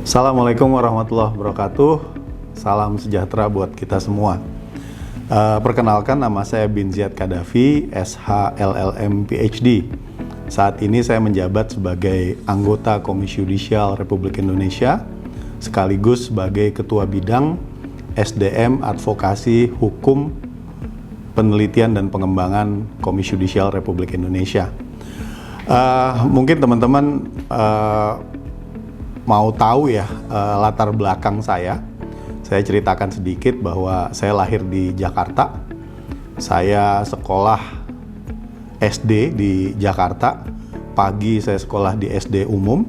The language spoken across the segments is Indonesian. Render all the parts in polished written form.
Assalamualaikum warahmatullahi wabarakatuh. Salam sejahtera buat kita semua. Perkenalkan, nama saya Bin Ziyad Qaddafi, SH LLM PhD. Saat ini saya menjabat sebagai anggota Komisi Yudisial Republik Indonesia, sekaligus sebagai Ketua Bidang SDM Advokasi Hukum Penelitian dan Pengembangan Komisi Yudisial Republik Indonesia. Mungkin teman-teman mau tahu ya latar belakang saya. Saya ceritakan sedikit bahwa saya lahir di Jakarta. Saya sekolah SD di Jakarta. Pagi saya sekolah di SD umum.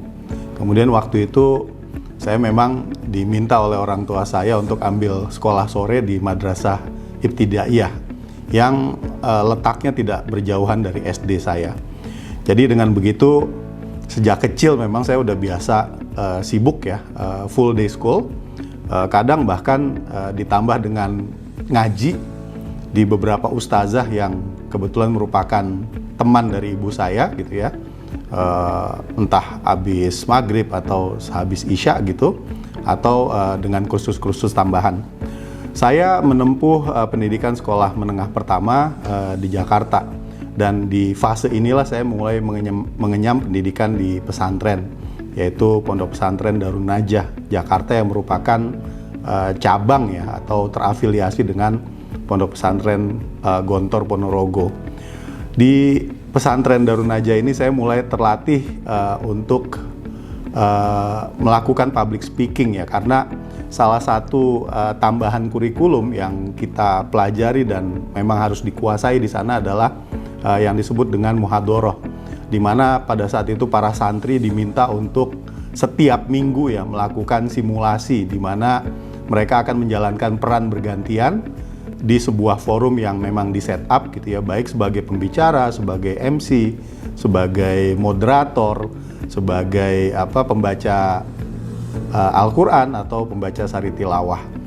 Kemudian waktu itu saya memang diminta oleh orang tua saya untuk ambil sekolah sore di Madrasah Ibtidaiyah yang letaknya tidak berjauhan dari SD saya. Jadi dengan begitu sejak kecil memang saya udah biasa sibuk ya, full day school. Kadang bahkan ditambah dengan ngaji di beberapa ustazah yang kebetulan merupakan teman dari ibu saya gitu ya, entah habis maghrib atau habis isya gitu, atau dengan kursus-kursus tambahan. Saya menempuh pendidikan sekolah menengah pertama di Jakarta, dan di fase inilah saya mulai mengenyam pendidikan di pesantren, yaitu Pondok Pesantren Darun Najah Jakarta yang merupakan cabang ya atau terafiliasi dengan Pondok Pesantren Gontor Ponorogo. Di pesantren Darun Najah ini saya mulai terlatih untuk melakukan public speaking ya, karena salah satu tambahan kurikulum yang kita pelajari dan memang harus dikuasai di sana adalah yang disebut dengan muhadharah, di mana pada saat itu para santri diminta untuk setiap minggu ya melakukan simulasi, di mana mereka akan menjalankan peran bergantian di sebuah forum yang memang di set up gitu ya, baik sebagai pembicara, sebagai MC, sebagai moderator, sebagai pembaca Al-Quran atau pembaca sari tilawah.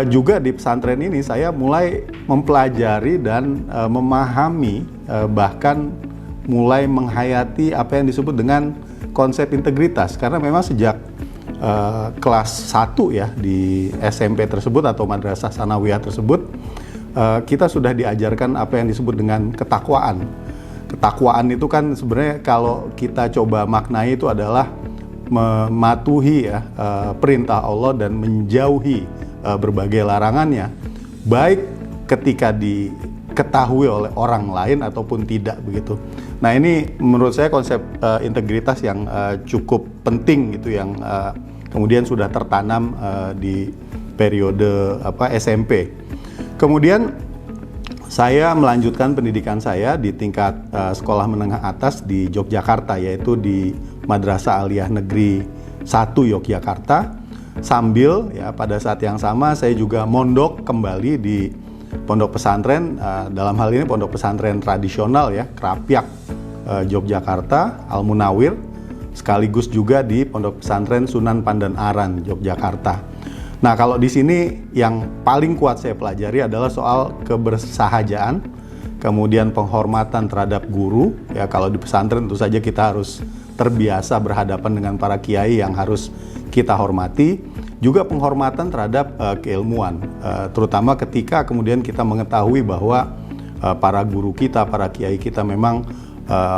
Juga di pesantren ini saya mulai mempelajari dan memahami, bahkan mulai menghayati apa yang disebut dengan konsep integritas, karena memang sejak kelas 1 ya di SMP tersebut atau Madrasah Sanawiyah tersebut, kita sudah diajarkan apa yang disebut dengan ketakwaan. Ketakwaan itu kan sebenarnya kalau kita coba maknai itu adalah mematuhi ya perintah Allah dan menjauhi berbagai larangannya, baik ketika diketahui oleh orang lain ataupun tidak begitu. Nah, ini menurut saya konsep integritas yang cukup penting gitu, yang kemudian sudah tertanam di periode SMP. Kemudian saya melanjutkan pendidikan saya di tingkat sekolah menengah atas di Yogyakarta, yaitu di Madrasah Aliyah Negeri 1 Yogyakarta. Sambil ya pada saat yang sama saya juga mondok kembali di pondok pesantren, dalam hal ini pondok pesantren tradisional ya, Krapyak Yogyakarta, Al Munawir, sekaligus juga di pondok pesantren Sunan Pandan Aran Yogyakarta. Nah, kalau di sini yang paling kuat saya pelajari adalah soal kebersahajaan, kemudian penghormatan terhadap guru ya. Kalau di pesantren tentu saja kita harus terbiasa berhadapan dengan para kiai yang harus kita hormati, juga penghormatan terhadap keilmuan, terutama ketika kemudian kita mengetahui bahwa para guru kita, para kiai kita memang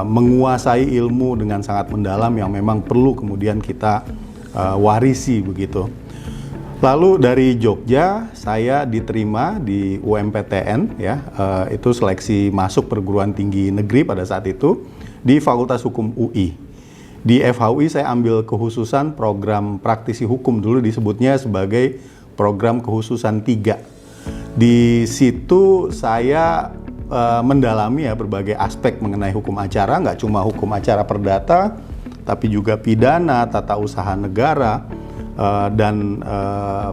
menguasai ilmu dengan sangat mendalam yang memang perlu kemudian kita warisi begitu. Lalu dari Jogja saya diterima di UMPTN ya, itu seleksi masuk perguruan tinggi negeri pada saat itu di Fakultas Hukum UI. Di FHUI saya ambil kekhususan program praktisi hukum, dulu disebutnya sebagai program kekhususan 3. Di situ saya mendalami ya berbagai aspek mengenai hukum acara, nggak cuma hukum acara perdata, tapi juga pidana, tata usaha negara, dan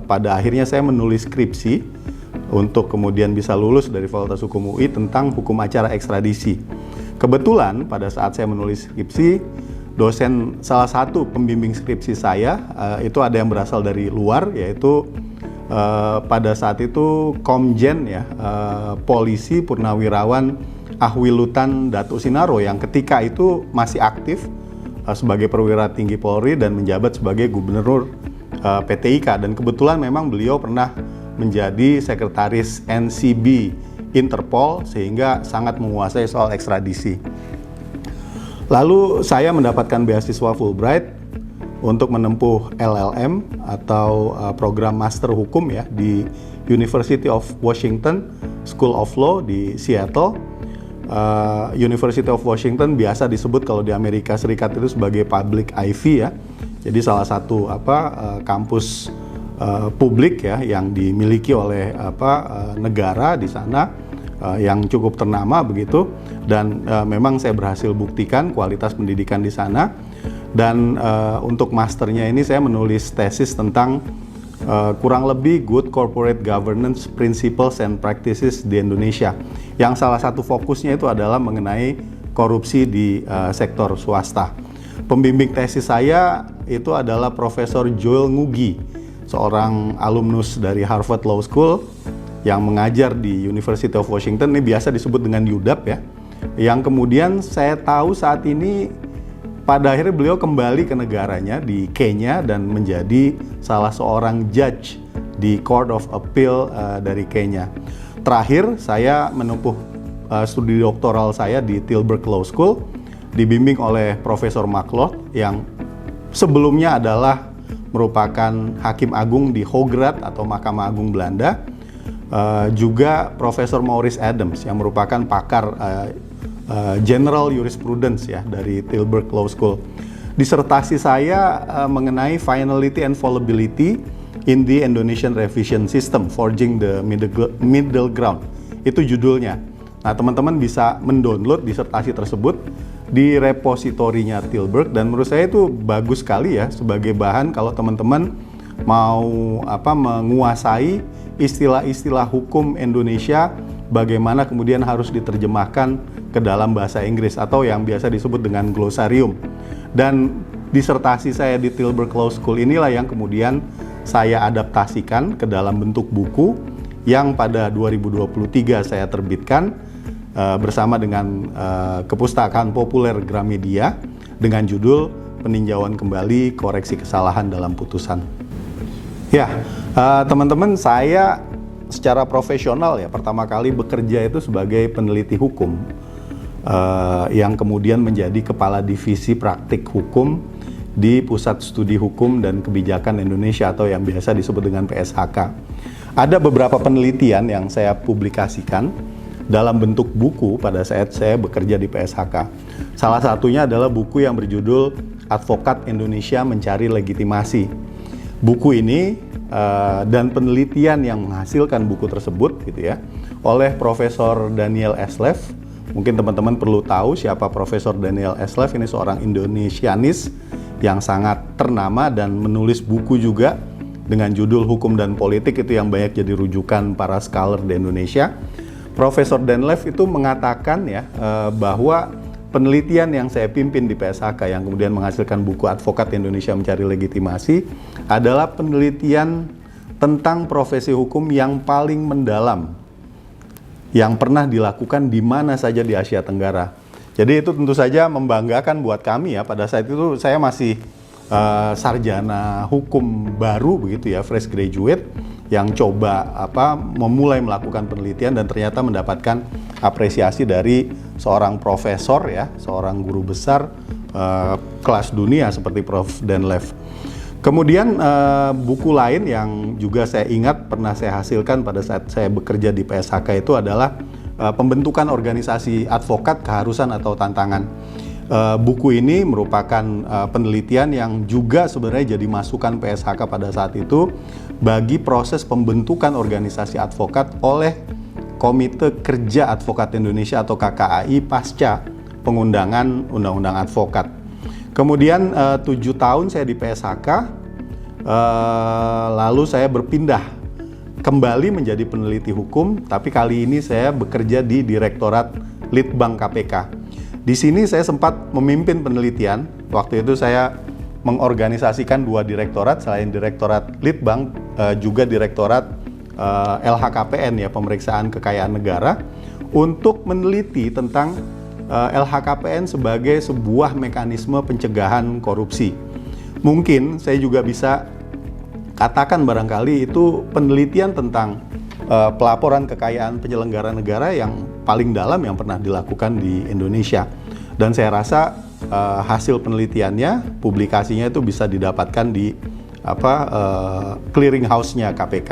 pada akhirnya saya menulis skripsi untuk kemudian bisa lulus dari Fakultas Hukum UI tentang hukum acara ekstradisi. Kebetulan pada saat saya menulis skripsi, dosen salah satu pembimbing skripsi saya itu ada yang berasal dari luar, yaitu pada saat itu Komjen ya, polisi Purnawirawan Ahwilutan Datuk Sinaro yang ketika itu masih aktif sebagai perwira tinggi Polri dan menjabat sebagai gubernur PT IKA, dan kebetulan memang beliau pernah menjadi sekretaris NCB Interpol sehingga sangat menguasai soal ekstradisi. Lalu saya mendapatkan beasiswa Fulbright untuk menempuh LLM atau program Master Hukum ya di University of Washington School of Law di Seattle. University of Washington biasa disebut kalau di Amerika Serikat itu sebagai public Ivy ya. Jadi salah satu kampus publik ya yang dimiliki oleh negara di sana yang cukup ternama begitu, dan memang saya berhasil buktikan kualitas pendidikan di sana. Dan untuk masternya ini saya menulis tesis tentang kurang lebih good corporate governance principles and practices di Indonesia, yang salah satu fokusnya itu adalah mengenai korupsi di sektor swasta. Pembimbing tesis saya itu adalah Profesor Joel Ngugi, seorang alumnus dari Harvard Law School yang mengajar di University of Washington, ini biasa disebut dengan UW ya, yang kemudian saya tahu saat ini pada akhirnya beliau kembali ke negaranya di Kenya dan menjadi salah seorang judge di Court of Appeal dari Kenya. Terakhir saya menempuh studi doktoral saya di Tilburg Law School, dibimbing oleh Profesor Maklot yang sebelumnya adalah merupakan Hakim Agung di Hograd atau Mahkamah Agung Belanda, juga Profesor Maurice Adams yang merupakan pakar General Jurisprudence ya dari Tilburg Law School. Disertasi saya mengenai Finality and Fallibility in the Indonesian Revision System, Forging the Middle Ground. Itu judulnya. Nah, teman-teman bisa mendownload disertasi tersebut di repositorinya Tilburg, dan menurut saya itu bagus sekali ya sebagai bahan kalau teman-teman mau menguasai istilah-istilah hukum Indonesia, bagaimana kemudian harus diterjemahkan ke dalam bahasa Inggris atau yang biasa disebut dengan glosarium. Dan disertasi saya di Tilburg Law School inilah yang kemudian saya adaptasikan ke dalam bentuk buku yang pada 2023 saya terbitkan bersama dengan Kepustakaan Populer Gramedia dengan judul Peninjauan Kembali Koreksi Kesalahan dalam Putusan. Ya, teman-teman, saya secara profesional ya pertama kali bekerja itu sebagai peneliti hukum yang kemudian menjadi Kepala Divisi Praktik Hukum di Pusat Studi Hukum dan Kebijakan Indonesia atau yang biasa disebut dengan PSHK. Ada beberapa penelitian yang saya publikasikan dalam bentuk buku pada saat saya bekerja di PSHK. Salah satunya adalah buku yang berjudul Advokat Indonesia Mencari Legitimasi. Buku ini dan penelitian yang menghasilkan buku tersebut gitu ya oleh Profesor Daniel Eslev. Mungkin teman-teman perlu tahu siapa Profesor Daniel Eslev. Ini seorang Indonesianis yang sangat ternama dan menulis buku juga dengan judul Hukum dan Politik, itu yang banyak jadi rujukan para scholar di Indonesia. Profesor Danlev itu mengatakan ya bahwa penelitian yang saya pimpin di PSHK yang kemudian menghasilkan buku Advokat Indonesia Mencari Legitimasi adalah penelitian tentang profesi hukum yang paling mendalam yang pernah dilakukan di mana saja di Asia Tenggara. Jadi itu tentu saja membanggakan buat kami ya. Pada saat itu saya masih sarjana hukum baru begitu ya, fresh graduate yang coba memulai melakukan penelitian dan ternyata mendapatkan apresiasi dari seorang profesor ya, seorang guru besar kelas dunia seperti Prof. Danlev. Kemudian buku lain yang juga saya ingat pernah saya hasilkan pada saat saya bekerja di PSHK itu adalah pembentukan organisasi advokat keharusan atau tantangan. Buku ini merupakan penelitian yang juga sebenarnya jadi masukan PSHK pada saat itu bagi proses pembentukan organisasi advokat oleh Komite Kerja Advokat Indonesia atau KKAI pasca pengundangan Undang-Undang Advokat. Kemudian 7 tahun saya di PSHK, lalu saya berpindah kembali menjadi peneliti hukum, tapi kali ini saya bekerja di Direktorat Litbang KPK. Di sini saya sempat memimpin penelitian. Waktu itu saya mengorganisasikan 2 direktorat, selain Direktorat Litbang, juga Direktorat LHKPN ya, Pemeriksaan Kekayaan Negara, untuk meneliti tentang LHKPN sebagai sebuah mekanisme pencegahan korupsi. Mungkin saya juga bisa katakan barangkali itu penelitian tentang pelaporan kekayaan penyelenggara negara yang paling dalam yang pernah dilakukan di Indonesia. Dan saya rasa hasil penelitiannya, publikasinya itu bisa didapatkan di clearing house-nya KPK.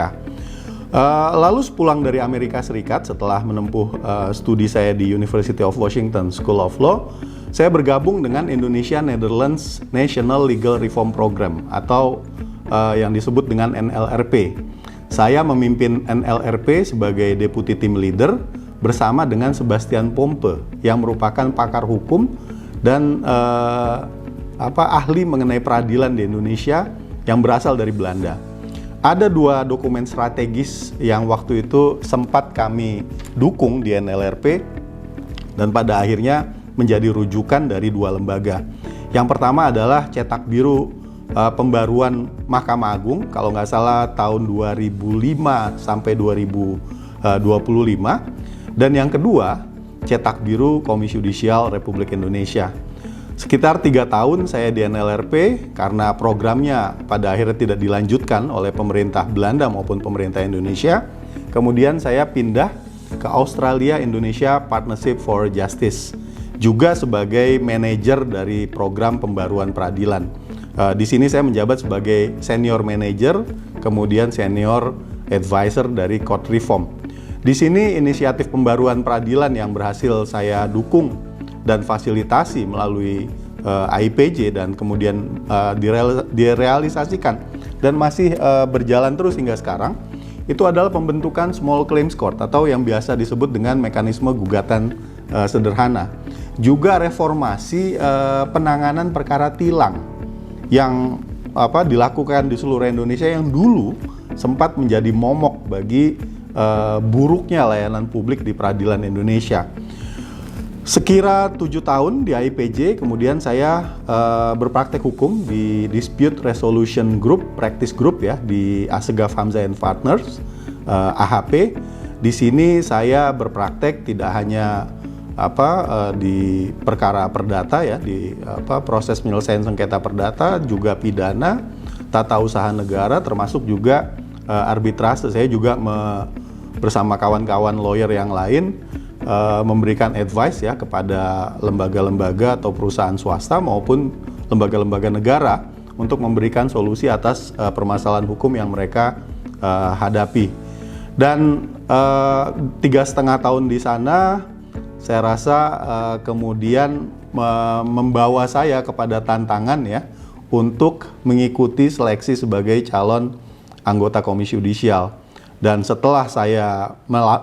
Lalu sepulang dari Amerika Serikat setelah menempuh studi saya di University of Washington School of Law, saya bergabung dengan Indonesia Netherlands National Legal Reform Program atau yang disebut dengan NLRP. Saya memimpin NLRP sebagai Deputy Team Leader bersama dengan Sebastian Pompe yang merupakan pakar hukum dan ahli mengenai peradilan di Indonesia yang berasal dari Belanda. Ada 2 dokumen strategis yang waktu itu sempat kami dukung di NLRP dan pada akhirnya menjadi rujukan dari 2 lembaga. Yang pertama adalah cetak biru pembaruan Mahkamah Agung, kalau nggak salah tahun 2005 sampai 2025. Dan yang kedua, cetak biru Komisi Yudisial Republik Indonesia. Sekitar 3 tahun saya di NLRP karena programnya pada akhirnya tidak dilanjutkan oleh pemerintah Belanda maupun pemerintah Indonesia. Kemudian saya pindah ke Australia Indonesia Partnership for Justice, juga sebagai manajer dari program pembaruan peradilan. Di sini saya menjabat sebagai senior manager, kemudian senior advisor dari Court Reform. Di sini inisiatif pembaruan peradilan yang berhasil saya dukung dan fasilitasi melalui IPJ dan kemudian direalisasikan dan masih berjalan terus hingga sekarang, itu adalah pembentukan Small Claims Court atau yang biasa disebut dengan mekanisme gugatan sederhana. Juga reformasi penanganan perkara tilang yang dilakukan di seluruh Indonesia yang dulu sempat menjadi momok bagi buruknya layanan publik di peradilan Indonesia. Sekira 7 tahun di IPJ, kemudian saya berpraktek hukum di Dispute Resolution Group, Practice Group ya, di Assegaf Hamzah & Partners, AHP. Di sini saya berpraktek tidak hanya di perkara perdata ya, di proses penyelesaian sengketa perdata, juga pidana, tata usaha negara, termasuk juga arbitrase. Saya juga bersama kawan-kawan lawyer yang lain memberikan advice ya kepada lembaga-lembaga atau perusahaan swasta maupun lembaga-lembaga negara untuk memberikan solusi atas permasalahan hukum yang mereka hadapi. Dan 3,5 tahun di sana, saya rasa kemudian membawa saya kepada tantangan ya untuk mengikuti seleksi sebagai calon anggota Komisi Yudisial. Dan setelah saya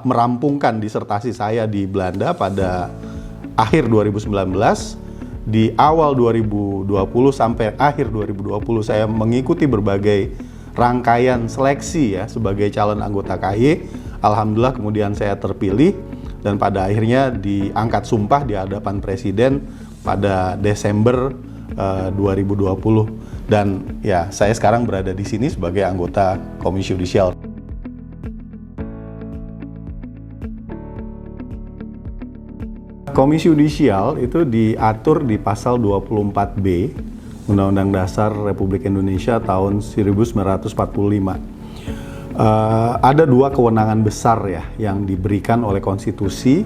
merampungkan disertasi saya di Belanda pada akhir 2019, di awal 2020 sampai akhir 2020 saya mengikuti berbagai rangkaian seleksi ya sebagai calon anggota KY. Alhamdulillah kemudian saya terpilih dan pada akhirnya diangkat sumpah di hadapan Presiden pada Desember 2020. Dan ya saya sekarang berada di sini sebagai anggota Komisi Yudisial. Komisi Yudisial itu diatur di pasal 24B Undang-Undang Dasar Republik Indonesia tahun 1945. Ada 2 kewenangan besar ya yang diberikan oleh konstitusi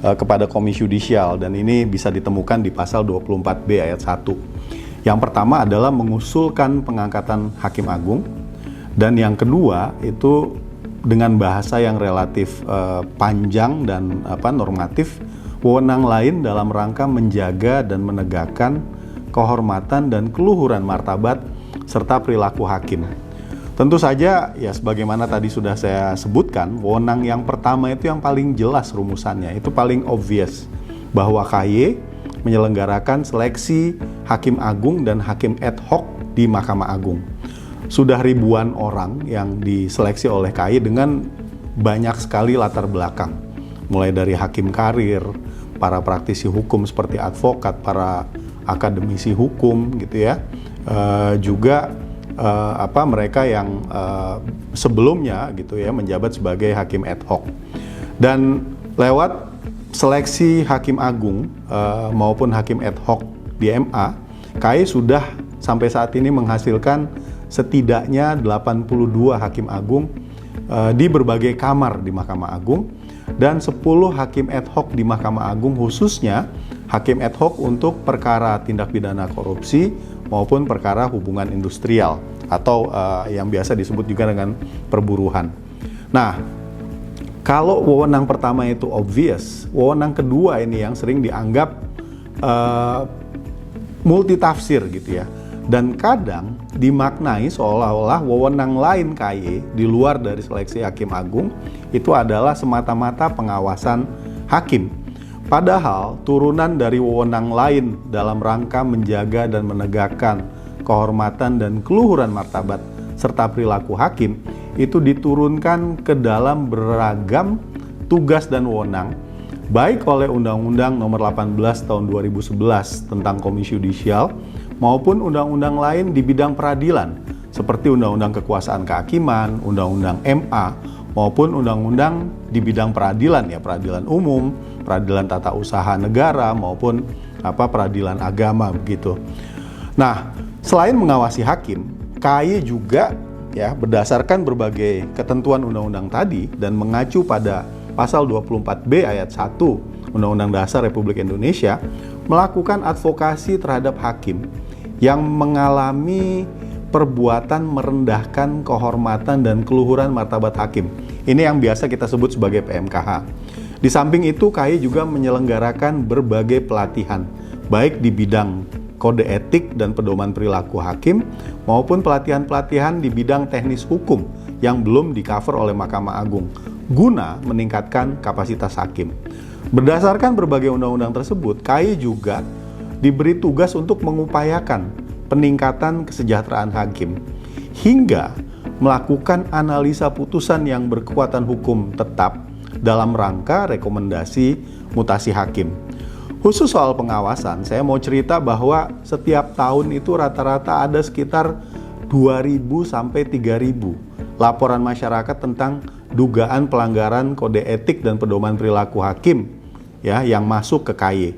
kepada Komisi Yudisial dan ini bisa ditemukan di pasal 24B ayat 1. Yang pertama adalah mengusulkan pengangkatan Hakim Agung dan yang kedua itu dengan bahasa yang relatif panjang dan normatif, wewenang lain dalam rangka menjaga dan menegakkan kehormatan dan keluhuran martabat serta perilaku hakim. Tentu saja ya sebagaimana tadi sudah saya sebutkan, wewenang yang pertama itu yang paling jelas rumusannya, itu paling obvious bahwa KY menyelenggarakan seleksi Hakim Agung dan Hakim ad hoc di Mahkamah Agung. Sudah ribuan orang yang diseleksi oleh KY dengan banyak sekali latar belakang, mulai dari hakim karir, para praktisi hukum seperti advokat, para akademisi hukum gitu ya, juga mereka yang sebelumnya gitu ya menjabat sebagai hakim ad hoc. Dan lewat seleksi hakim agung maupun hakim ad hoc di MA, KAI sudah sampai saat ini menghasilkan setidaknya 82 hakim agung di berbagai kamar di Mahkamah Agung dan 10 hakim ad hoc di Mahkamah Agung, khususnya hakim ad hoc untuk perkara tindak pidana korupsi maupun perkara hubungan industrial atau yang biasa disebut juga dengan perburuhan. Nah, kalau wewenang pertama itu obvious, wewenang kedua ini yang sering dianggap multitafsir gitu ya. Dan kadang dimaknai seolah-olah wewenang lain KAI di luar dari seleksi hakim agung itu adalah semata-mata pengawasan hakim. Padahal turunan dari wewenang lain dalam rangka menjaga dan menegakkan kehormatan dan keluhuran martabat serta perilaku hakim itu diturunkan ke dalam beragam tugas dan wewenang, baik oleh Undang-Undang Nomor 18 Tahun 2011 tentang Komisi Yudisial maupun undang-undang lain di bidang peradilan seperti Undang-Undang Kekuasaan Kehakiman, Undang-Undang MA maupun undang-undang di bidang peradilan ya, peradilan umum, peradilan tata usaha negara maupun peradilan agama begitu. Nah, selain mengawasi hakim, KAI juga ya berdasarkan berbagai ketentuan undang-undang tadi dan mengacu pada pasal 24B ayat 1 Undang-Undang Dasar Republik Indonesia melakukan advokasi terhadap hakim yang mengalami perbuatan merendahkan kehormatan dan keluhuran martabat hakim. Ini yang biasa kita sebut sebagai PMKH. Di samping itu, KAI juga menyelenggarakan berbagai pelatihan, baik di bidang kode etik dan pedoman perilaku hakim, maupun pelatihan-pelatihan di bidang teknis hukum yang belum di-cover oleh Mahkamah Agung, guna meningkatkan kapasitas hakim. Berdasarkan berbagai undang-undang tersebut, KAI juga diberi tugas untuk mengupayakan peningkatan kesejahteraan hakim, hingga melakukan analisa putusan yang berkekuatan hukum tetap dalam rangka rekomendasi mutasi hakim. Khusus soal pengawasan, saya mau cerita bahwa setiap tahun itu rata-rata ada sekitar 2.000 sampai 3.000 laporan masyarakat tentang dugaan pelanggaran kode etik dan pedoman perilaku hakim ya yang masuk ke KAI.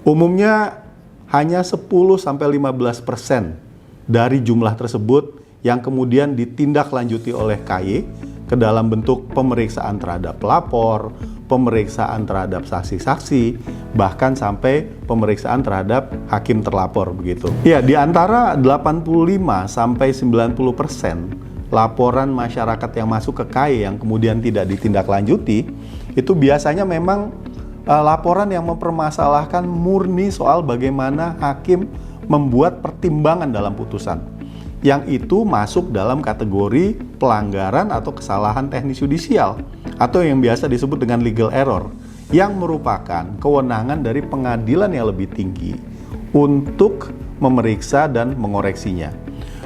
Umumnya hanya 10 sampai 15% dari jumlah tersebut yang kemudian ditindaklanjuti oleh KAI ke dalam bentuk pemeriksaan terhadap pelapor, pemeriksaan terhadap saksi-saksi, bahkan sampai pemeriksaan terhadap hakim terlapor begitu. Ya, di antara 85 sampai 90% laporan masyarakat yang masuk ke KAI yang kemudian tidak ditindaklanjuti, itu biasanya memang laporan yang mempermasalahkan murni soal bagaimana hakim membuat pertimbangan dalam putusan. Yang itu masuk dalam kategori pelanggaran atau kesalahan teknis yudisial atau yang biasa disebut dengan legal error, yang merupakan kewenangan dari pengadilan yang lebih tinggi untuk memeriksa dan mengoreksinya.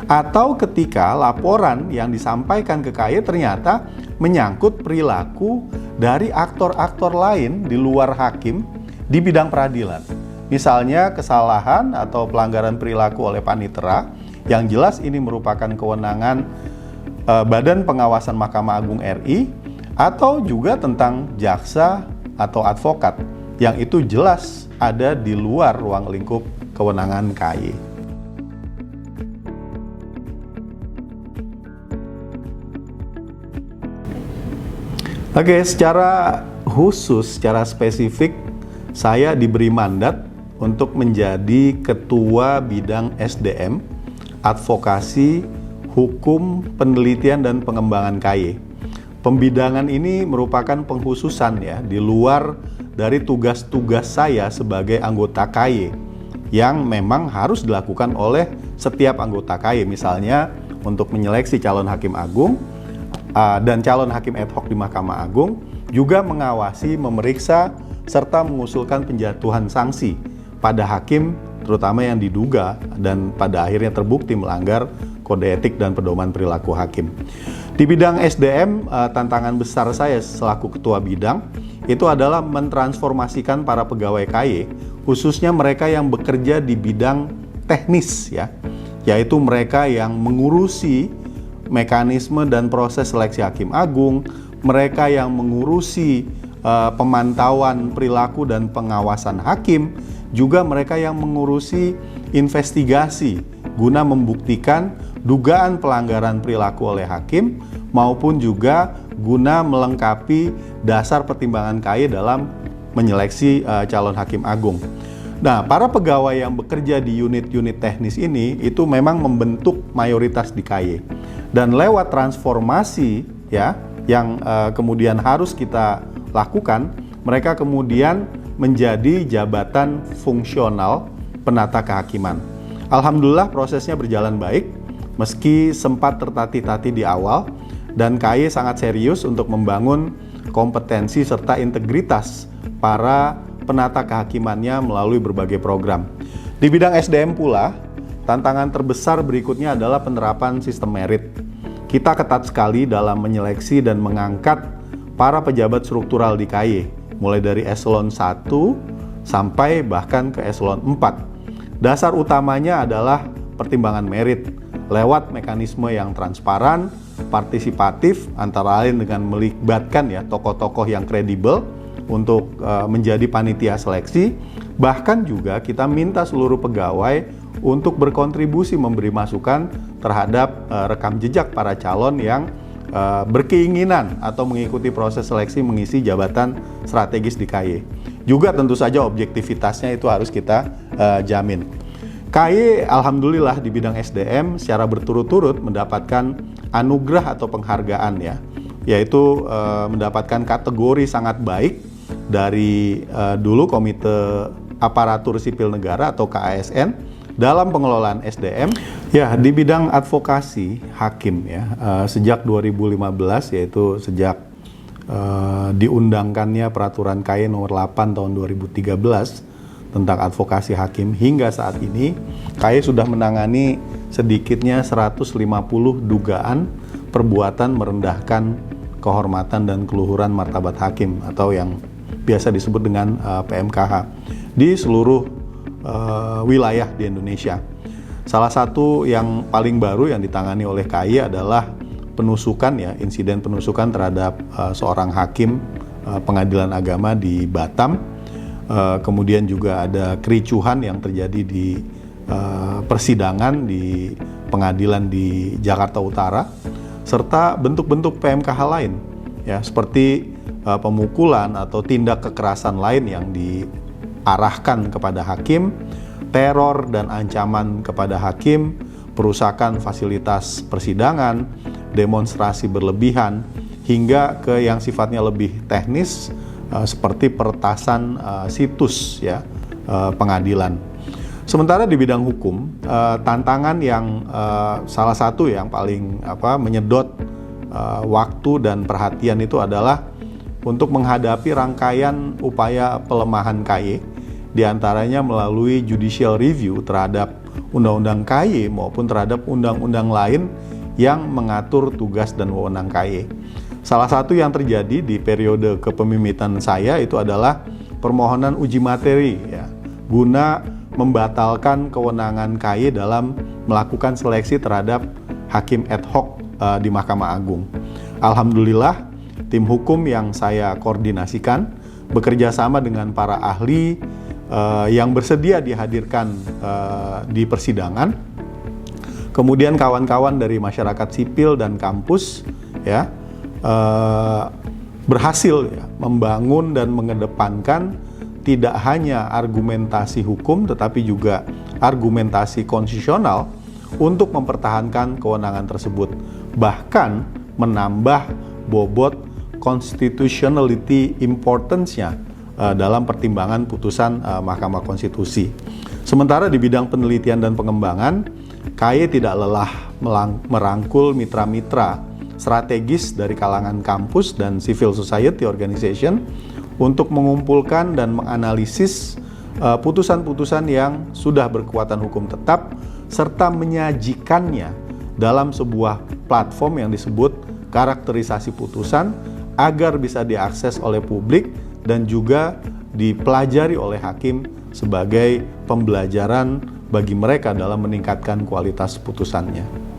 Atau ketika laporan yang disampaikan ke KAI ternyata menyangkut perilaku dari aktor-aktor lain di luar hakim di bidang peradilan. Misalnya kesalahan atau pelanggaran perilaku oleh panitera, yang jelas ini merupakan kewenangan Badan Pengawasan Mahkamah Agung RI, atau juga tentang jaksa atau advokat, yang itu jelas ada di luar ruang lingkup kewenangan KAI. Oke, secara khusus, secara spesifik, saya diberi mandat untuk menjadi Ketua Bidang SDM, Advokasi, Hukum, Penelitian, dan Pengembangan KAI. Pembidangan ini merupakan pengkhususan ya, di luar dari tugas-tugas saya sebagai anggota KAI, yang memang harus dilakukan oleh setiap anggota KAI, misalnya untuk menyeleksi calon hakim agung, dan calon hakim ad hoc di Mahkamah Agung, juga mengawasi, memeriksa, serta mengusulkan penjatuhan sanksi pada hakim, terutama yang diduga dan pada akhirnya terbukti melanggar kode etik dan pedoman perilaku hakim. Di bidang SDM, tantangan besar saya selaku ketua bidang itu adalah mentransformasikan para pegawai KAI, khususnya mereka yang bekerja di bidang teknis ya, yaitu mereka yang mengurusi mekanisme dan proses seleksi hakim agung, mereka yang mengurusi pemantauan perilaku dan pengawasan hakim, juga mereka yang mengurusi investigasi guna membuktikan dugaan pelanggaran perilaku oleh hakim maupun juga guna melengkapi dasar pertimbangan KAY dalam menyeleksi calon hakim agung. Nah, para pegawai yang bekerja di unit-unit teknis ini itu memang membentuk mayoritas di KAY. Dan lewat transformasi ya yang kemudian harus kita lakukan, mereka kemudian menjadi jabatan fungsional penata kehakiman. Alhamdulillah prosesnya berjalan baik, meski sempat tertatih-tatih di awal, dan KAY sangat serius untuk membangun kompetensi serta integritas para penata kehakimannya melalui berbagai program. Di bidang SDM pula, tantangan terbesar berikutnya adalah penerapan sistem merit. Kita ketat sekali dalam menyeleksi dan mengangkat para pejabat struktural di KAY, mulai dari eselon 1 sampai bahkan ke eselon 4. Dasar utamanya adalah pertimbangan merit lewat mekanisme yang transparan, partisipatif, antara lain dengan melibatkan ya tokoh-tokoh yang kredibel untuk menjadi panitia seleksi. Bahkan juga kita minta seluruh pegawai untuk berkontribusi memberi masukan terhadap rekam jejak para calon yang berkeinginan atau mengikuti proses seleksi mengisi jabatan strategis di KAY. Juga tentu saja objektivitasnya itu harus kita jamin. KAY alhamdulillah di bidang SDM secara berturut-turut mendapatkan anugerah atau penghargaan ya, yaitu mendapatkan kategori sangat baik dari dulu Komite Aparatur Sipil Negara atau KASN dalam pengelolaan SDM. Ya, di bidang advokasi hakim ya, sejak 2015 yaitu sejak diundangkannya peraturan KAY nomor 8 tahun 2013 tentang advokasi hakim hingga saat ini, KAY sudah menangani sedikitnya 150 dugaan perbuatan merendahkan kehormatan dan keluhuran martabat hakim atau yang biasa disebut dengan PMKH di seluruh wilayah di Indonesia. Salah satu yang paling baru yang ditangani oleh KAY adalah penusukan ya, insiden penusukan terhadap seorang hakim pengadilan agama di Batam. Kemudian juga ada kericuhan yang terjadi di persidangan di pengadilan di Jakarta Utara, serta bentuk-bentuk PMKH lain ya, seperti pemukulan atau tindak kekerasan lain yang diarahkan kepada hakim, teror dan ancaman kepada hakim, perusakan fasilitas persidangan, demonstrasi berlebihan, hingga ke yang sifatnya lebih teknis seperti peretasan situs ya pengadilan. Sementara di bidang hukum, tantangan yang salah satu yang paling menyedot waktu dan perhatian itu adalah untuk menghadapi rangkaian upaya pelemahan KAY, diantaranya melalui judicial review terhadap undang-undang KAY maupun terhadap undang-undang lain yang mengatur tugas dan wewenang KAY. Salah satu yang terjadi di periode kepemimpinan saya itu adalah permohonan uji materi ya, guna membatalkan kewenangan KAY dalam melakukan seleksi terhadap hakim ad hoc di Mahkamah Agung. Alhamdulillah, tim hukum yang saya koordinasikan bekerja sama dengan para ahli yang bersedia dihadirkan di persidangan. Kemudian kawan-kawan dari masyarakat sipil dan kampus ya berhasil ya, membangun dan mengedepankan tidak hanya argumentasi hukum tetapi juga argumentasi konstitusional untuk mempertahankan kewenangan tersebut, bahkan menambah bobot constitutionality importance-nya dalam pertimbangan putusan Mahkamah Konstitusi. Sementara di bidang penelitian dan pengembangan, KAY tidak lelah merangkul mitra-mitra strategis dari kalangan kampus dan civil society organization untuk mengumpulkan dan menganalisis putusan-putusan yang sudah berkekuatan hukum tetap serta menyajikannya dalam sebuah platform yang disebut karakterisasi putusan agar bisa diakses oleh publik dan juga dipelajari oleh hakim sebagai pembelajaran bagi mereka dalam meningkatkan kualitas putusannya.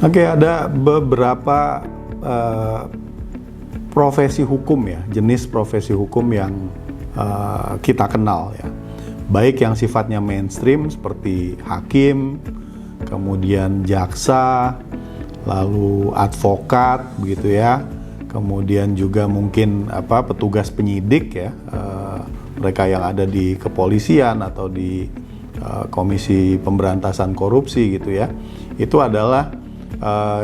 Oke, ada beberapa profesi hukum ya, jenis profesi hukum yang kita kenal ya. Baik yang sifatnya mainstream seperti hakim, kemudian jaksa, lalu advokat begitu ya. Kemudian juga mungkin petugas penyidik ya, mereka yang ada di kepolisian atau di Komisi Pemberantasan Korupsi gitu ya. Itu adalah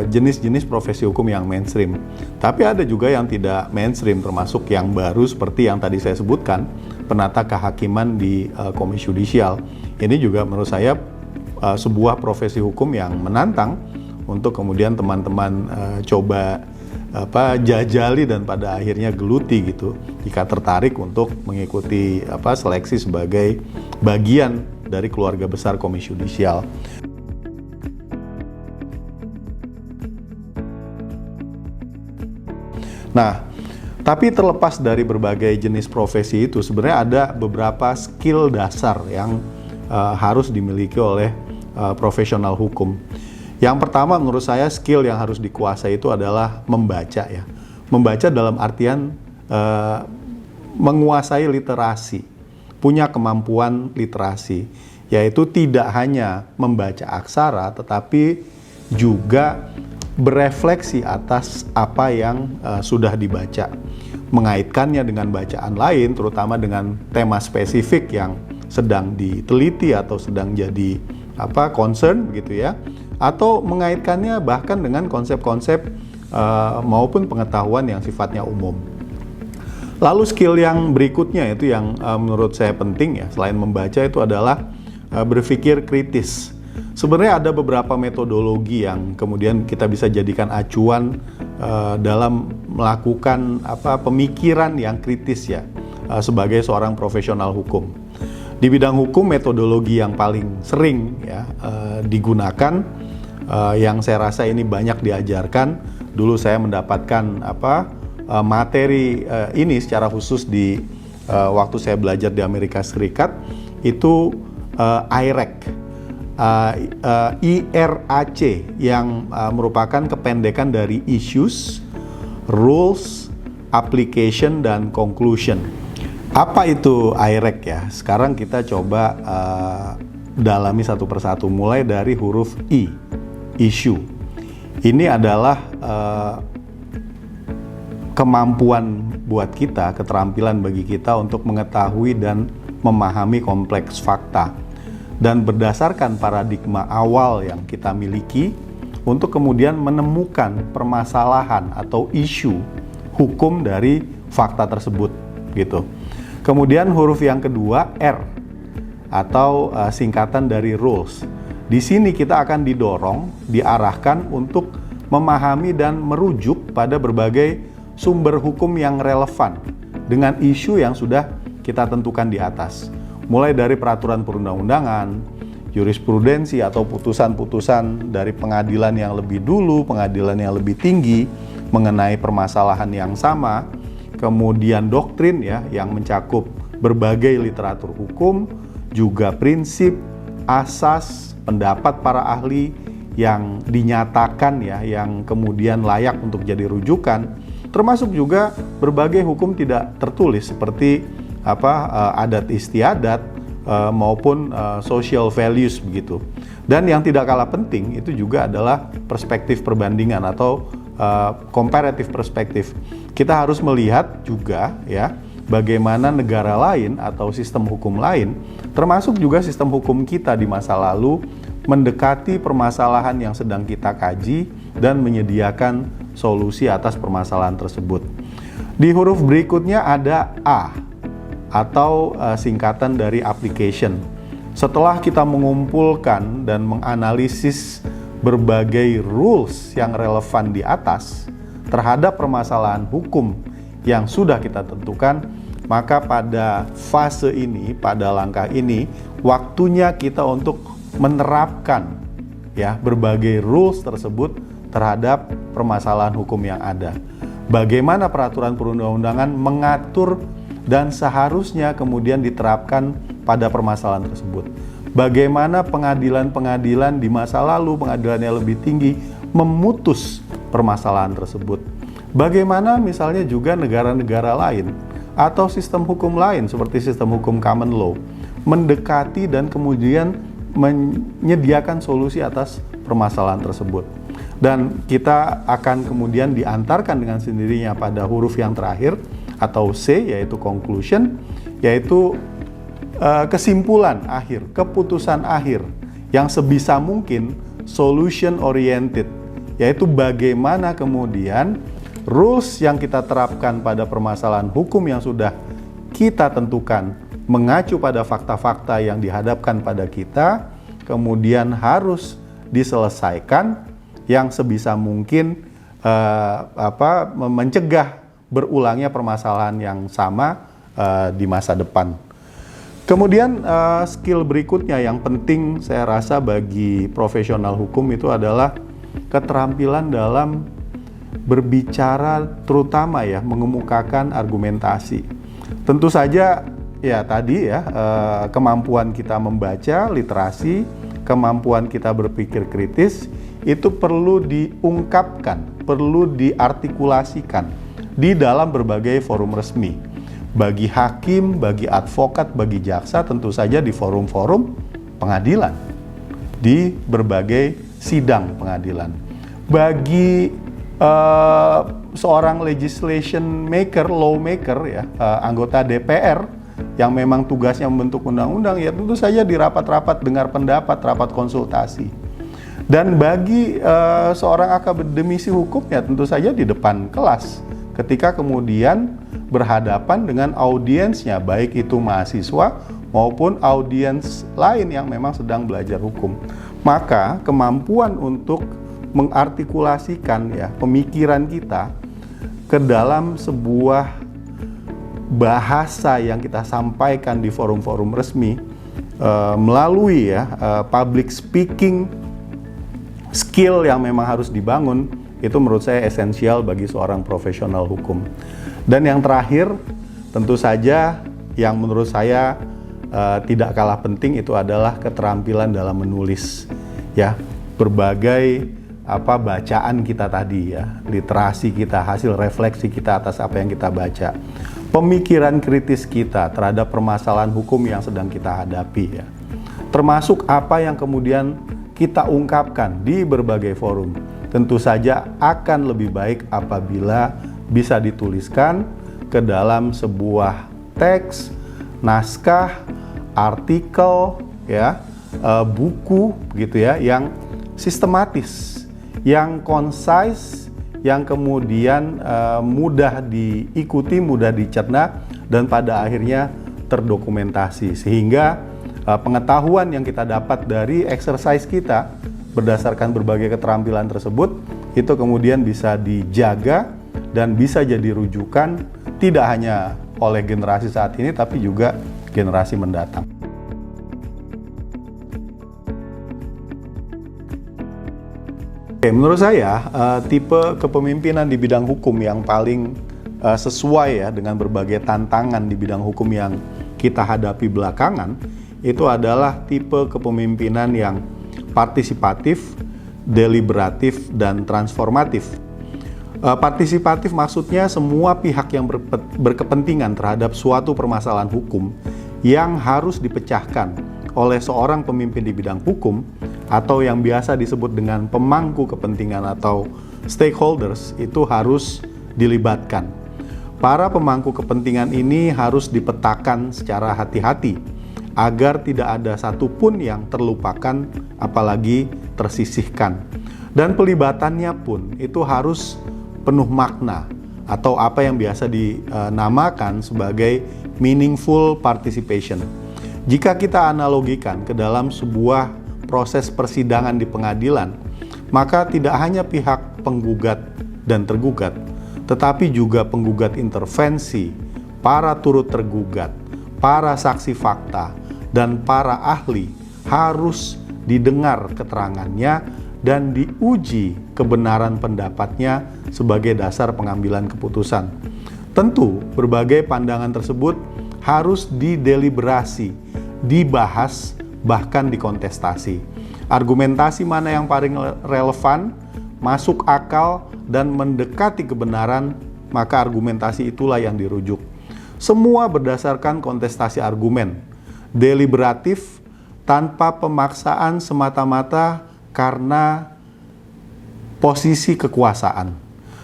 jenis-jenis profesi hukum yang mainstream. Tapi ada juga yang tidak mainstream, termasuk yang baru seperti yang tadi saya sebutkan, penata kehakiman di Komisi Yudisial. Ini juga menurut saya sebuah profesi hukum yang menantang untuk kemudian teman-teman coba jajali dan pada akhirnya geluti gitu jika tertarik untuk mengikuti seleksi sebagai bagian dari keluarga besar Komisi Yudisial. Nah, tapi terlepas dari berbagai jenis profesi itu, sebenarnya ada beberapa skill dasar yang harus dimiliki oleh profesional hukum. Yang pertama menurut saya skill yang harus dikuasai itu adalah membaca ya. Membaca dalam artian menguasai literasi, punya kemampuan literasi, yaitu tidak hanya membaca aksara tetapi juga berefleksi atas apa yang sudah dibaca, mengaitkannya dengan bacaan lain, terutama dengan tema spesifik yang sedang diteliti atau sedang jadi concern gitu ya, atau mengaitkannya bahkan dengan konsep-konsep maupun pengetahuan yang sifatnya umum. Lalu skill yang berikutnya itu yang menurut saya penting ya, selain membaca itu adalah berpikir kritis. Sebenarnya ada beberapa metodologi yang kemudian kita bisa jadikan acuan dalam melakukan pemikiran yang kritis ya, sebagai seorang profesional hukum. Di bidang hukum metodologi yang paling sering ya digunakan, yang saya rasa ini banyak diajarkan. Dulu saya mendapatkan materi ini secara khusus di waktu saya belajar di Amerika Serikat, itu IRAC. IRAC yang merupakan kependekan dari Issues, Rules, Application, dan Conclusion. Apa itu IRAC ya? Sekarang kita coba dalami satu persatu, mulai dari huruf I, issue. Ini adalah kemampuan buat kita, keterampilan bagi kita untuk mengetahui dan memahami kompleks fakta. Dan berdasarkan paradigma awal yang kita miliki untuk kemudian menemukan permasalahan atau isu hukum dari fakta tersebut gitu. Kemudian huruf yang kedua R atau singkatan dari rules. Di sini kita akan didorong, diarahkan untuk memahami dan merujuk pada berbagai sumber hukum yang relevan dengan isu yang sudah kita tentukan di atas. Mulai dari peraturan perundang-undangan, jurisprudensi atau putusan-putusan dari pengadilan yang lebih dulu, pengadilan yang lebih tinggi mengenai permasalahan yang sama, kemudian doktrin ya yang mencakup berbagai literatur hukum, juga prinsip, asas, pendapat para ahli yang dinyatakan ya, yang kemudian layak untuk jadi rujukan, termasuk juga berbagai hukum tidak tertulis seperti adat istiadat maupun social values begitu. Dan yang tidak kalah penting itu juga adalah perspektif perbandingan atau comparative perspektif. Kita harus melihat juga ya bagaimana negara lain atau sistem hukum lain, termasuk juga sistem hukum kita di masa lalu, mendekati permasalahan yang sedang kita kaji dan menyediakan solusi atas permasalahan tersebut. Di huruf berikutnya ada A atau singkatan dari application. Setelah kita mengumpulkan dan menganalisis berbagai rules yang relevan di atas terhadap permasalahan hukum yang sudah kita tentukan, maka pada fase ini, pada langkah ini, waktunya kita untuk menerapkan ya berbagai rules tersebut terhadap permasalahan hukum yang ada. Bagaimana peraturan perundang-undangan mengatur dan seharusnya kemudian diterapkan pada permasalahan tersebut. Bagaimana pengadilan-pengadilan di masa lalu, pengadilan yang lebih tinggi, memutus permasalahan tersebut. Bagaimana misalnya juga negara-negara lain atau sistem hukum lain seperti sistem hukum common law mendekati dan kemudian menyediakan solusi atas permasalahan tersebut. Dan kita akan kemudian diantarkan dengan sendirinya pada huruf yang terakhir atau C, yaitu conclusion, yaitu kesimpulan akhir, keputusan akhir yang sebisa mungkin solution oriented, yaitu bagaimana kemudian rules yang kita terapkan pada permasalahan hukum yang sudah kita tentukan mengacu pada fakta-fakta yang dihadapkan pada kita, kemudian harus diselesaikan yang sebisa mungkin mencegah berulangnya permasalahan yang sama di masa depan. Kemudian skill berikutnya yang penting saya rasa bagi profesional hukum itu adalah keterampilan dalam berbicara, terutama ya mengemukakan argumentasi. Tentu saja ya tadi ya kemampuan kita membaca, literasi, kemampuan kita berpikir kritis itu perlu diungkapkan, perlu diartikulasikan di dalam berbagai forum resmi. Bagi hakim, bagi advokat, bagi jaksa, tentu saja di forum-forum pengadilan, di berbagai sidang pengadilan. Bagi seorang legislation maker, lawmaker ya, anggota DPR yang memang tugasnya membentuk undang-undang, ya tentu saja di rapat-rapat dengar pendapat, rapat konsultasi. Dan bagi seorang akademisi hukum ya tentu saja di depan kelas ketika kemudian berhadapan dengan audiensnya, baik itu mahasiswa maupun audiens lain yang memang sedang belajar hukum. Maka kemampuan untuk mengartikulasikan ya pemikiran kita ke dalam sebuah bahasa yang kita sampaikan di forum-forum resmi melalui ya public speaking skill yang memang harus dibangun, itu menurut saya esensial bagi seorang profesional hukum. Dan yang terakhir, tentu saja yang menurut saya tidak kalah penting itu adalah keterampilan dalam menulis ya, berbagai bacaan kita tadi ya, literasi kita, hasil refleksi kita atas apa yang kita baca, pemikiran kritis kita terhadap permasalahan hukum yang sedang kita hadapi ya, termasuk apa yang kemudian kita ungkapkan di berbagai forum, tentu saja akan lebih baik apabila bisa dituliskan ke dalam sebuah teks, naskah, artikel, ya, buku, gitu ya, yang sistematis, yang concise, yang kemudian mudah diikuti, mudah dicerna, dan pada akhirnya terdokumentasi, sehingga pengetahuan yang kita dapat dari exercise kita berdasarkan berbagai keterampilan tersebut itu kemudian bisa dijaga dan bisa jadi rujukan tidak hanya oleh generasi saat ini tapi juga generasi mendatang. Oke, menurut saya tipe kepemimpinan di bidang hukum yang paling sesuai ya dengan berbagai tantangan di bidang hukum yang kita hadapi belakangan itu adalah tipe kepemimpinan yang partisipatif, deliberatif, dan transformatif. Partisipatif maksudnya semua pihak yang berkepentingan terhadap suatu permasalahan hukum yang harus dipecahkan oleh seorang pemimpin di bidang hukum atau yang biasa disebut dengan pemangku kepentingan atau stakeholders itu harus dilibatkan. Para pemangku kepentingan ini harus dipetakan secara hati-hati agar tidak ada satupun yang terlupakan apalagi tersisihkan. Dan pelibatannya pun itu harus penuh makna atau apa yang biasa dinamakan sebagai meaningful participation. Jika kita analogikan ke dalam sebuah proses persidangan di pengadilan, maka tidak hanya pihak penggugat dan tergugat, tetapi juga penggugat intervensi, para turut tergugat, para saksi fakta, dan para ahli harus didengar keterangannya dan diuji kebenaran pendapatnya sebagai dasar pengambilan keputusan. Tentu, berbagai pandangan tersebut harus dideliberasi, dibahas, bahkan dikontestasi. Argumentasi mana yang paling relevan, masuk akal, dan mendekati kebenaran, maka argumentasi itulah yang dirujuk. Semua berdasarkan kontestasi argumen, deliberatif, tanpa pemaksaan semata-mata karena posisi kekuasaan.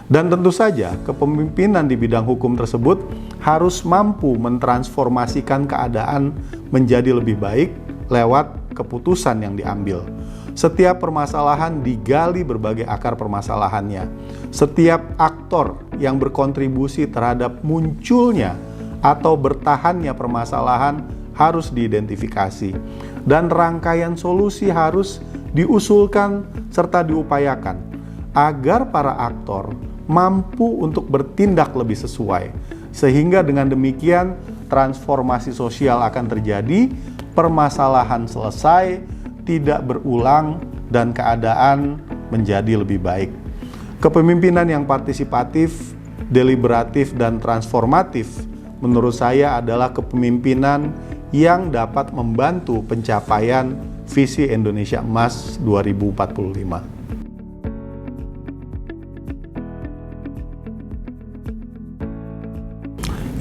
Dan tentu saja kepemimpinan di bidang hukum tersebut harus mampu mentransformasikan keadaan menjadi lebih baik lewat keputusan yang diambil. Setiap permasalahan digali berbagai akar permasalahannya. Setiap aktor yang berkontribusi terhadap munculnya atau bertahannya permasalahan harus diidentifikasi. Dan rangkaian solusi harus diusulkan serta diupayakan agar para aktor mampu untuk bertindak lebih sesuai. Sehingga dengan demikian transformasi sosial akan terjadi, permasalahan selesai, tidak berulang, dan keadaan menjadi lebih baik. Kepemimpinan yang partisipatif, deliberatif, dan transformatif menurut saya adalah kepemimpinan yang dapat membantu pencapaian visi Indonesia Emas 2045.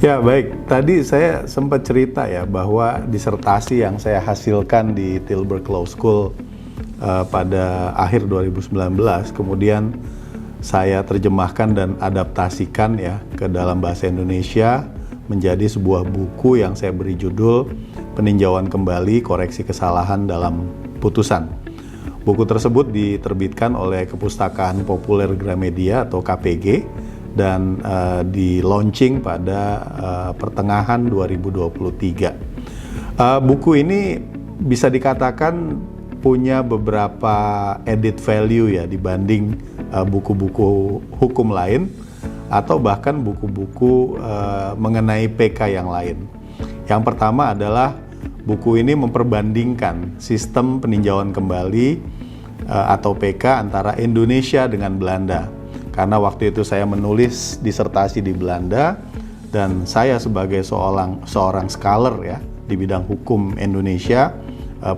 Ya baik, tadi saya sempat cerita ya bahwa disertasi yang saya hasilkan di Tilburg Law School pada akhir 2019 kemudian saya terjemahkan dan adaptasikan ya ke dalam bahasa Indonesia menjadi sebuah buku yang saya beri judul Peninjauan Kembali Koreksi Kesalahan dalam Putusan. Buku tersebut diterbitkan oleh Kepustakaan Populer Gramedia atau KPG dan di launching pada pertengahan 2023. Buku ini bisa dikatakan punya beberapa added value ya dibanding buku-buku hukum lain atau bahkan buku-buku mengenai PK yang lain. Yang pertama adalah buku ini memperbandingkan sistem peninjauan kembali atau PK antara Indonesia dengan Belanda. Karena waktu itu saya menulis disertasi di Belanda dan saya sebagai seorang scholar ya di bidang hukum Indonesia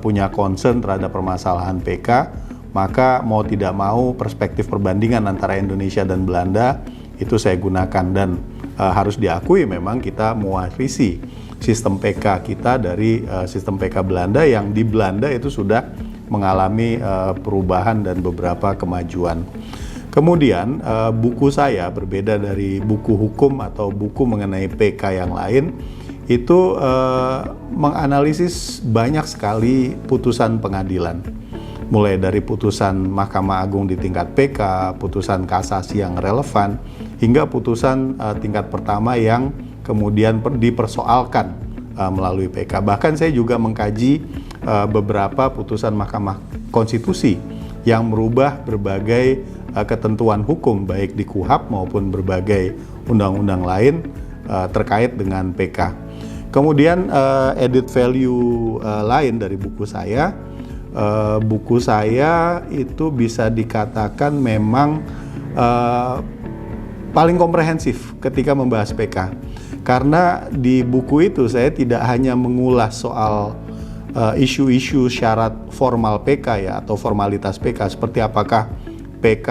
punya concern terhadap permasalahan PK, maka mau tidak mau perspektif perbandingan antara Indonesia dan Belanda itu saya gunakan dan harus diakui memang kita mewarisi sistem PK kita dari sistem PK Belanda yang di Belanda itu sudah mengalami perubahan dan beberapa kemajuan. Kemudian buku saya berbeda dari buku hukum atau buku mengenai PK yang lain itu menganalisis banyak sekali putusan pengadilan. Mulai dari putusan Mahkamah Agung di tingkat PK, putusan kasasi yang relevan, hingga putusan tingkat pertama yang kemudian dipersoalkan melalui PK. Bahkan saya juga mengkaji beberapa putusan Mahkamah Konstitusi yang merubah berbagai ketentuan hukum baik di KUHAP maupun berbagai undang-undang lain terkait dengan PK. Kemudian added value lain dari buku saya itu bisa dikatakan memang paling komprehensif ketika membahas PK. Karena di buku itu saya tidak hanya mengulas soal isu-isu syarat formal PK ya atau formalitas PK seperti apakah PK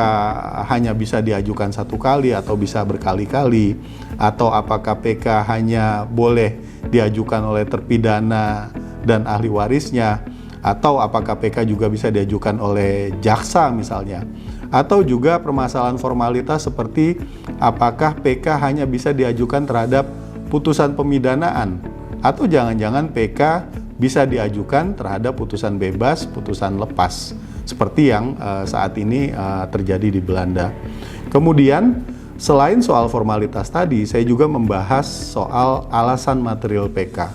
hanya bisa diajukan satu kali atau bisa berkali-kali, atau apakah PK hanya boleh diajukan oleh terpidana dan ahli warisnya, atau apakah PK juga bisa diajukan oleh jaksa misalnya, atau juga permasalahan formalitas seperti apakah PK hanya bisa diajukan terhadap putusan pemidanaan, atau jangan-jangan PK bisa diajukan terhadap putusan bebas, putusan lepas, seperti yang saat ini terjadi di Belanda. Kemudian selain soal formalitas tadi, saya juga membahas soal alasan material PK.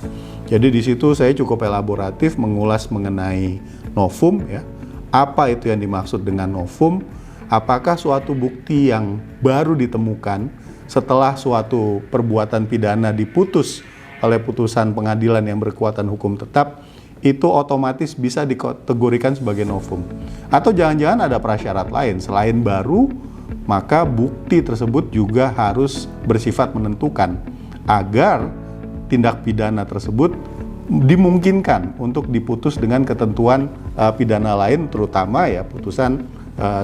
Jadi di situ saya cukup elaboratif mengulas mengenai novum ya. Apa itu yang dimaksud dengan novum? Apakah suatu bukti yang baru ditemukan setelah suatu perbuatan pidana diputus oleh putusan pengadilan yang berkekuatan hukum tetap, itu otomatis bisa dikategorikan sebagai novum. Atau jangan-jangan ada prasyarat lain, selain baru, maka bukti tersebut juga harus bersifat menentukan agar tindak pidana tersebut dimungkinkan untuk diputus dengan ketentuan pidana lain, terutama ya putusan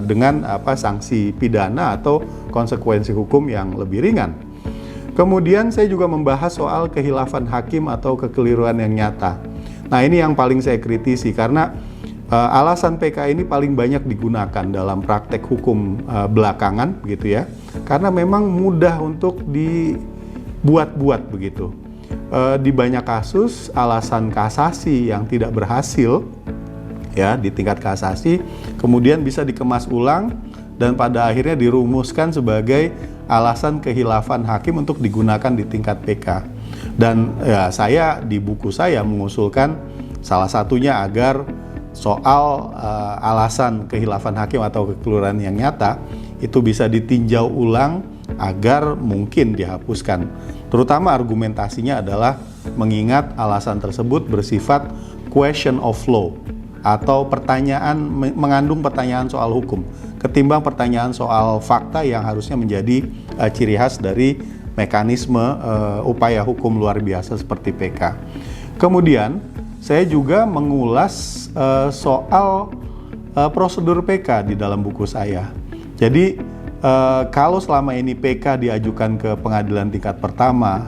dengan sanksi pidana atau konsekuensi hukum yang lebih ringan. Kemudian saya juga membahas soal kehilafan hakim atau kekeliruan yang nyata. Nah, ini yang paling saya kritisi karena alasan PK ini paling banyak digunakan dalam praktek hukum belakangan gitu ya. Karena memang mudah untuk dibuat-buat begitu. Di banyak kasus alasan kasasi yang tidak berhasil ya di tingkat kasasi kemudian bisa dikemas ulang dan pada akhirnya dirumuskan sebagai alasan kehilafan hakim untuk digunakan di tingkat PK. Dan ya, saya di buku saya mengusulkan salah satunya agar soal alasan kehilafan hakim atau kekeliruan yang nyata itu bisa ditinjau ulang agar mungkin dihapuskan. Terutama argumentasinya adalah mengingat alasan tersebut bersifat question of law atau mengandung pertanyaan soal hukum ketimbang pertanyaan soal fakta yang harusnya menjadi ciri khas dari mekanisme upaya hukum luar biasa seperti PK. Kemudian saya juga mengulas soal prosedur PK di dalam buku saya. Jadi kalau selama ini PK diajukan ke pengadilan tingkat pertama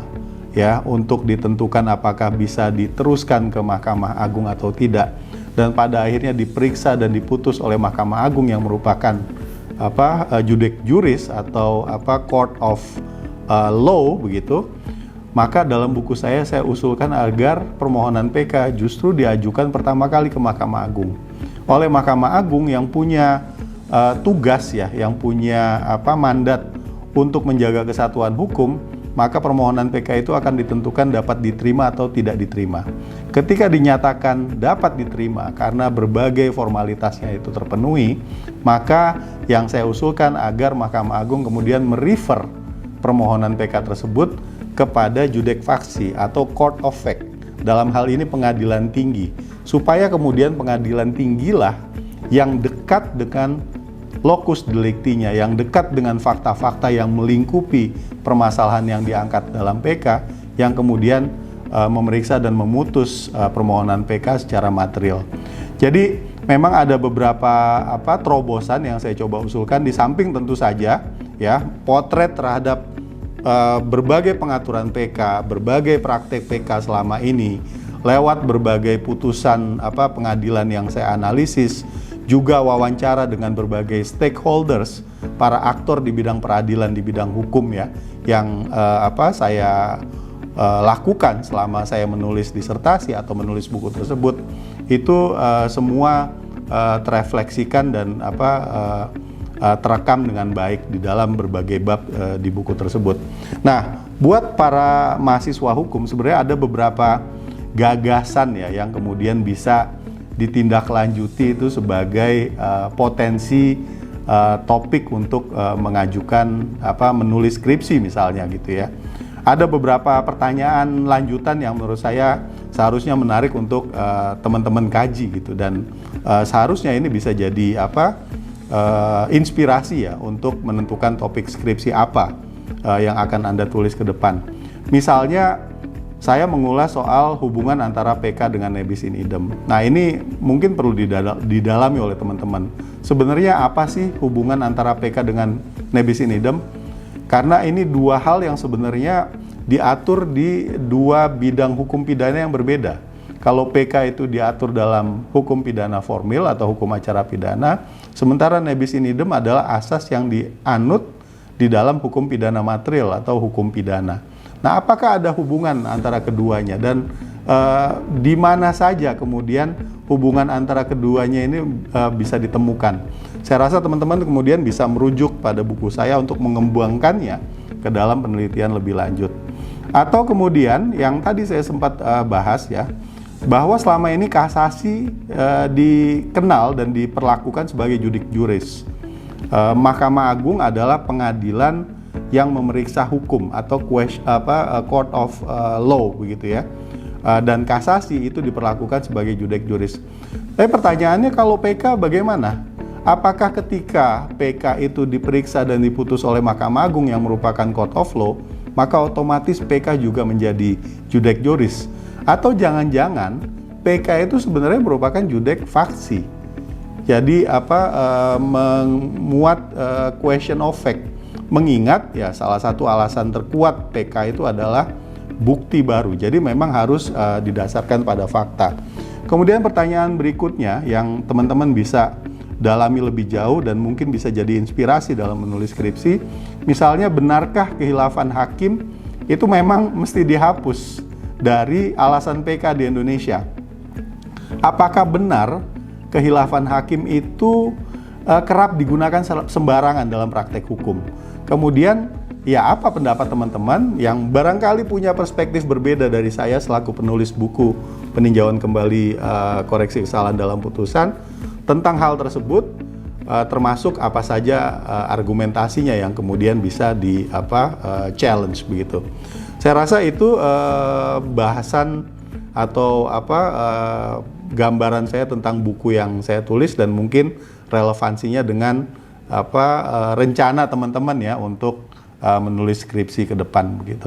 ya untuk ditentukan apakah bisa diteruskan ke Mahkamah Agung atau tidak, dan pada akhirnya diperiksa dan diputus oleh Mahkamah Agung yang merupakan judek juris atau court of law begitu, maka dalam buku saya usulkan agar permohonan PK justru diajukan pertama kali ke Mahkamah Agung oleh Mahkamah Agung yang punya tugas ya, yang punya mandat untuk menjaga kesatuan hukum. Maka permohonan PK itu akan ditentukan dapat diterima atau tidak diterima. Ketika dinyatakan dapat diterima karena berbagai formalitasnya itu terpenuhi, maka yang saya usulkan agar Mahkamah Agung kemudian merefer permohonan PK tersebut kepada judek faksi atau court of fact, dalam hal ini pengadilan tinggi, supaya kemudian pengadilan tinggilah yang dekat dengan lokus deliktinya, yang dekat dengan fakta-fakta yang melingkupi permasalahan yang diangkat dalam PK, yang kemudian memeriksa dan memutus permohonan PK secara material. Jadi memang ada beberapa terobosan yang saya coba usulkan, di samping tentu saja ya potret terhadap berbagai pengaturan PK, berbagai praktek PK selama ini lewat berbagai putusan pengadilan yang saya analisis, juga wawancara dengan berbagai stakeholders, para aktor di bidang peradilan, di bidang hukum ya, yang saya lakukan selama saya menulis disertasi atau menulis buku tersebut, itu semua terefleksikan dan terekam dengan baik di dalam berbagai bab di buku tersebut. Nah, buat para mahasiswa hukum sebenarnya ada beberapa gagasan ya yang kemudian bisa ditindaklanjuti itu sebagai potensi topik untuk mengajukan menulis skripsi misalnya gitu ya. Ada beberapa pertanyaan lanjutan yang menurut saya seharusnya menarik untuk teman-teman kaji gitu, dan seharusnya ini bisa jadi inspirasi ya untuk menentukan topik skripsi apa yang akan Anda tulis ke depan. Misalnya saya mengulas soal hubungan antara PK dengan nebis in idem. Nah, ini mungkin perlu didalami oleh teman-teman. Sebenarnya apa sih hubungan antara PK dengan nebis in idem? Karena ini dua hal yang sebenarnya diatur di dua bidang hukum pidana yang berbeda. Kalau PK itu diatur dalam hukum pidana formil atau hukum acara pidana, sementara nebis in idem adalah asas yang dianut di dalam hukum pidana material atau hukum pidana. Nah, apakah ada hubungan antara keduanya, dan di mana saja kemudian hubungan antara keduanya ini bisa ditemukan? Saya rasa teman-teman kemudian bisa merujuk pada buku saya untuk mengembangkannya ke dalam penelitian lebih lanjut. Atau kemudian yang tadi saya sempat bahas ya, bahwa selama ini kasasi dikenal dan diperlakukan sebagai judik juris. Mahkamah Agung adalah pengadilan yang memeriksa hukum atau court of law begitu ya, dan kasasi itu diperlakukan sebagai judek juris. Tapi pertanyaannya, kalau PK bagaimana? Apakah ketika PK itu diperiksa dan diputus oleh Mahkamah Agung yang merupakan court of law, maka otomatis PK juga menjadi judek juris? Atau jangan-jangan PK itu sebenarnya merupakan judek faksi Jadi memuat question of fact. Mengingat ya salah satu alasan terkuat PK itu adalah bukti baru. Jadi memang harus didasarkan pada fakta. Kemudian pertanyaan berikutnya yang teman-teman bisa dalami lebih jauh dan mungkin bisa jadi inspirasi dalam menulis skripsi. Misalnya, benarkah khilafan hakim itu memang mesti dihapus dari alasan PK di Indonesia? Apakah benar khilafan hakim itu kerap digunakan sembarangan dalam praktek hukum? Kemudian, ya apa pendapat teman-teman yang barangkali punya perspektif berbeda dari saya selaku penulis buku peninjauan kembali koreksi kesalahan dalam putusan tentang hal tersebut, termasuk apa saja argumentasinya yang kemudian bisa di challenge begitu. Saya rasa itu bahasan atau gambaran saya tentang buku yang saya tulis dan mungkin relevansinya dengan rencana teman-teman ya untuk menulis skripsi ke depan begitu.